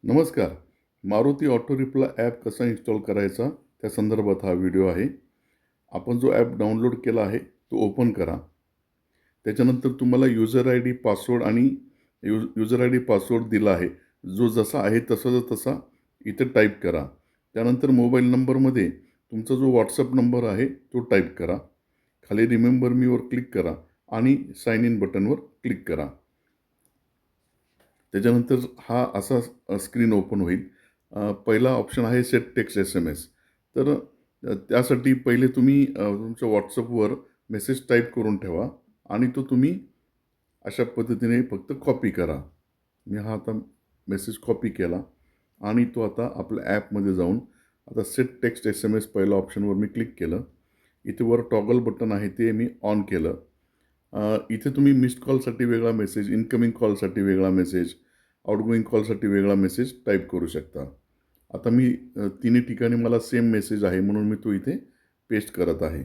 नमस्कार. Maruti auto reply app कसा install करायचा त्या संदर्भात हा व्हिडिओ आहे. आपण जो ॲप डाउनलोड केला आहे तो ओपन करा. त्याच्यानंतर तुम्हाला युजर आय डी पासवर्ड आणि युजर आय डी पासवर्ड दिला आहे. जो जसा आहे तसाचा तसा इथे टाईप करा. त्यानंतर मोबाईल नंबरमध्ये तुमचा जो WhatsApp नंबर आहे तो टाईप करा. खाली रिमेंबर मीवर क्लिक करा आणि साइन इन बटनवर क्लिक करा. त्याच्यानंतर हा असा स्क्रीन ओपन होईल. पहिला ऑप्शन आहे सेट टेक्स्ट SMS. तर त्यासाठी पहिले तुम्ही तुमच्या WhatsAppवर मेसेज टाईप करून ठेवा आणि तो तुम्ही अशा पद्धतीने फक्त कॉपी करा. मी हा आता मेसेज कॉपी केला आणि तो आता आपल्या ॲपमध्ये जाऊन आता सेट टेक्स्ट SMS पहिल्या ऑप्शनवर मी क्लिक केलं. इथे वर टॉगल बटन आहे ते मी ऑन केलं. इथे तुम्ही मिस्ड कॉलसाठी वेगळा मेसेज, इनकमिंग कॉलसाठी वेगळा मेसेज, आउटगोइंग कॉलसाठी वेगळा मेसेज टाईप करू शकता. आता मी तिन्ही ठिकाणी मला सेम मेसेज आहे म्हणून मी तो इथे पेस्ट करत आहे.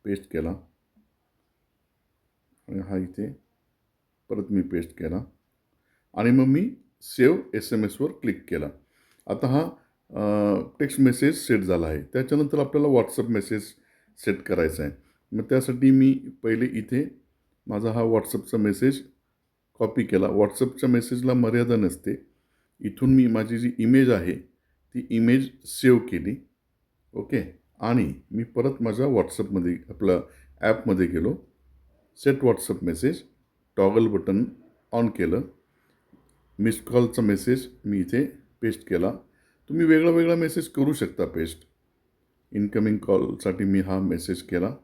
पेस्ट केला आणि हा इथे परत मी पेस्ट केला आणि मग मी सेव्ह SMS वर क्लिक केला. आता हा टेक्स्ट मेसेज सेट झाला आहे. त्याच्यानंतर आपल्याला WhatsApp मेसेज सेट करायचा आहे. मग त्यासाठी मी पहिले इथे माझा हा WhatsAppचा मेसेज कॉपी केला. WhatsAppच्या मेसेजला मर्यादा नसते. इथून मी माझी जी इमेज आहे ती इमेज सेव्ह केली. ओके. आणि मी परत माझ्या WhatsAppमध्ये आपल्या ॲपमध्ये गेलो. Set WhatsApp message, toggle button on केलं. मिस्ड कॉलचा मेसेज मी इथे पेस्ट केला. तुम्ही वेगळा मेसेज करू शकता पेस्ट. इनकमिंग कॉलसाठी मी हा मेसेज केला.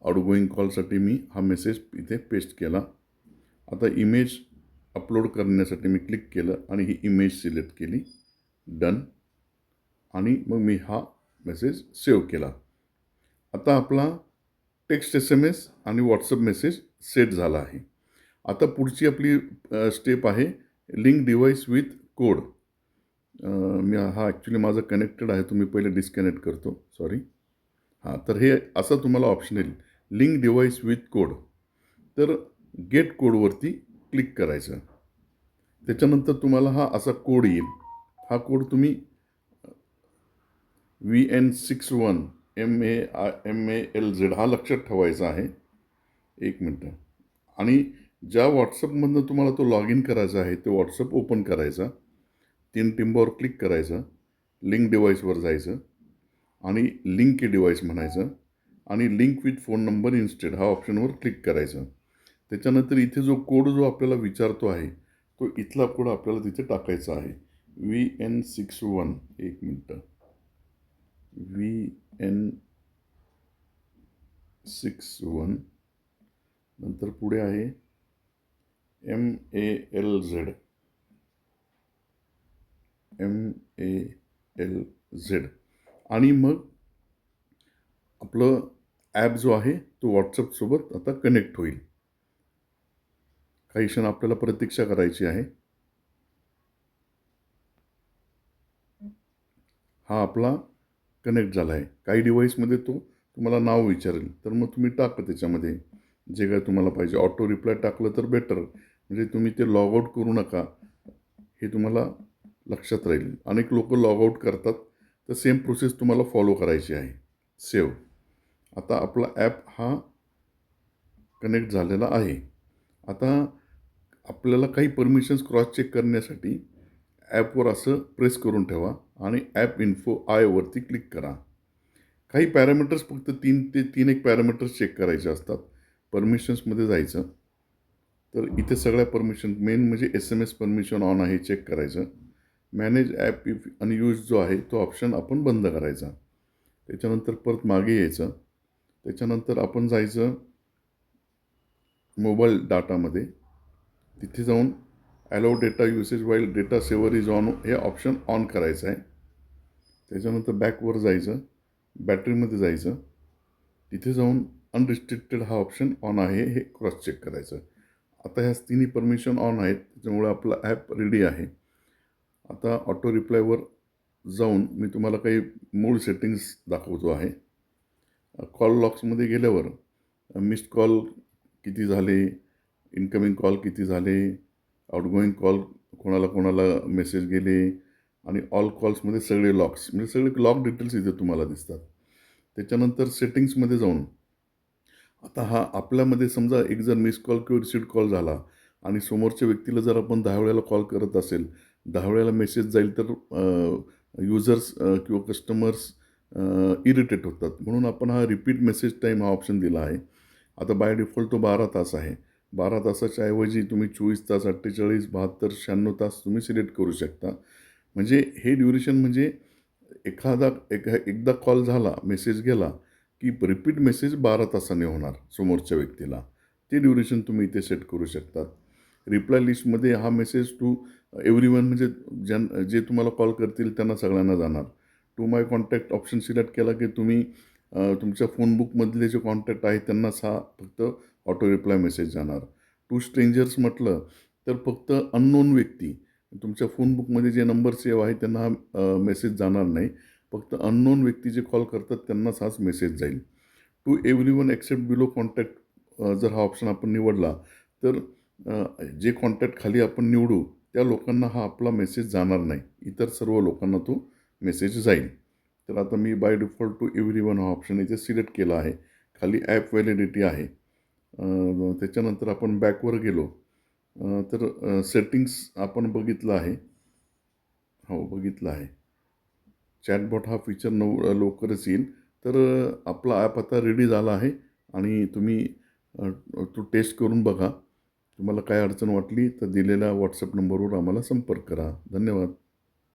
आउटगोइंग कॉलसाठी मी हा मेसेज इथे पेस्ट केला. आता इमेज अपलोड करण्यासाठी मी क्लिक केलं आणि ही इमेज सिलेक्ट केली. डन. आणि मग मी हा मेसेज सेव्ह केला. आता आपला टेक्स्ट SMS आणि WhatsApp मेसेज सेट झाला आहे. आता पुढची आपली स्टेप आहे लिंक डिव्हाइस विथ कोड. मी हा ॲक्च्युली माझा कनेक्टेड आहे. तुम्ही पहिले डिस्कनेक्ट करतो. सॉरी. हां, तर हे असं तुम्हाला ऑप्शन येईल लिंक डिव्हाइस विथ कोड. तर गेट कोडवरती क्लिक करायचं. त्याच्यानंतर तुम्हाला हा असा कोड येईल. हा कोड तुम्ही VN61 MALZ हा लक्षात ठेवायचा आहे. एक मिनटं. आणि ज्या WhatsAppमधनं तुम्हाला तो लॉग इन करायचा आहे ते WhatsApp ओपन करायचा. 3 टिंबावर क्लिक करायचं. लिंक डिव्हाइसवर जायचं आणि लिंक ए डिव्हाइस म्हणायचं आणि link with phone number instead हा ऑप्शनवर क्लिक करायचं. त्याच्यानंतर इथे जो कोड जो आपल्याला विचारतो आहे तो इथला कोड आपल्याला तिथे टाकायचा आहे. VN61 एक मिनटं. VN61 नंतर पुढे आहे MALZ. आणि मग आपलं ॲप जो आहे तो WhatsAppसोबत आता कनेक्ट होईल. काही क्षण आपल्याला प्रतीक्षा करायची आहे. हा आपला कनेक्ट झाला आहे. काही डिव्हाइसमध्ये तो तुम्हाला नाव विचारेल तर मग तुम्ही टाका त्याच्यामध्ये जे काय तुम्हाला पाहिजे. ऑटो रिप्लाय टाकलं तर बेटर. म्हणजे तुम्ही ते लॉग आउट करू नका. हे तुम्हाला लक्षात राहील. अनेक लोक लॉग आउट करतात. तर सेम प्रोसेस तुम्हाला फॉलो करायची आहे. सेव्ह. आता आपला ॲप हा कनेक्ट झालेला आहे. आता आपल्याला काही परमिशन्स क्रॉस चेक करण्यासाठी ॲपवर असं प्रेस करून ठेवा आणि ॲप इन्फो आयवरती क्लिक करा. काही पॅरामीटर्स फक्त 3 ते 3 एक पॅरामीटर्स चेक करायचे असतात. परमिशन्समध्ये जायचं. तर इथे सगळ्या परमिशन मेन म्हणजे SMS परमिशन ऑन आहे चेक करायचं. मॅनेज ॲप इफ अनयूज जो आहे तो ऑप्शन आपण बंद करायचा. त्याच्यानंतर परत मागे यायचं. त्याच्यानंतर आपण जायचं मोबाईल डाटामध्ये. तिथे जाऊन allow data usage while data saver is on हे ऑप्शन ऑन करायचं आहे. त्याच्यानंतर बॅकवर जायचं. बॅटरीमध्ये जायचं. तिथे जाऊन अनरिस्ट्रिक्टेड हा ऑप्शन ऑन आहे हे क्रॉस चेक करायचं. आता ह्या तिन्ही परमिशन ऑन आहेत त्याच्यामुळे आपला ॲप रेडी आहे. आता ऑटो रिप्लायवर जाऊन मी तुम्हाला काही मूळ सेटिंग्स दाखवतो आहे. कॉल लॉक्समध्ये गेल्यावर मिस्ड कॉल किती झाले, इनकमिंग कॉल किती झाले, आउटगोईंग कॉल कोणाला कोणाला मेसेज गेले आणि ऑल कॉल्समध्ये सगळे लॉक्स म्हणजे सगळे लॉक डिटेल्स इथे तुम्हाला दिसतात. त्याच्यानंतर सेटिंग्समध्ये जाऊन आता हा आपल्यामध्ये समजा एक जर मिस कॉल किंवा रिसीव्ड कॉल झाला आणि समोरच्या व्यक्तीला जर आपण 10 वेळेला कॉल करत असेल, 10 वेळेला मेसेज जाईल तर युजर्स किंवा कस्टमर्स इरिटेट होतात. म्हणून आपण हा रिपीट मेसेज टाईम हा ऑप्शन दिला आहे. आता बाय डिफॉल्ट तो 12 तास आहे. 12 तासाच्या ऐवजी तुम्ही 24 तास, 48, 72, 96 तास तुम्ही सिलेक्ट करू शकता. म्हणजे हे ड्युरेशन म्हणजे एकदा कॉल झाला, मेसेज गेला, की रिपीट मेसेज 12 तासाने होणार समोरच्या व्यक्तीला. ते ड्युरेशन तुम्ही इथे सेट करू शकतात. रिप्लाय लिस्टमध्ये हा मेसेज टू एव्हरीवन म्हणजे जे तुम्हाला कॉल करतील त्यांना सगळ्यांना जाणार. To my contact option select केला की तुम्ही तुमच्या फोन बुकमधले जे कॉन्टॅक्ट आहेत त्यांनाच हा फक्त ऑटो रिप्लाय मेसेज जाणार. टू स्ट्रेंजर्स म्हटलं तर फक्त अननोन व्यक्ती तुमच्या फोन बुकमध्ये जे नंबर सेव्ह आहे त्यांना हा मेसेज जाणार नाही. फक्त अननोन व्यक्ती जे कॉल करतात त्यांनाच हाच मेसेज जाईल. To everyone except below contact जर हा ऑप्शन आपण निवडला तर जे कॉन्टॅक्ट खाली आपण निवडू त्या लोकांना हा आपला मेसेज जाणार नाही. इतर सर्व लोकांना तो मेसेज जाईल. तर आता मी बाय डिफॉल्ट टू एव्हरीवन हा ऑप्शन इथे सिलेक्ट केला आहे. खाली ॲप व्हॅलिडिटी आहे. त्याच्यानंतर आपण बॅकवर गेलो तर सेटिंग्स आपण बघितलं आहे. हो, बघितलं आहे. चॅटबॉट हा फीचर लवकरच येईल. तर आपला ॲप आता रेडी झाला आहे आणि तुम्ही तो टेस्ट करून बघा. तुम्हाला काय अडचण वाटली तर दिलेल्या WhatsApp नंबरवर आम्हाला संपर्क करा. धन्यवाद.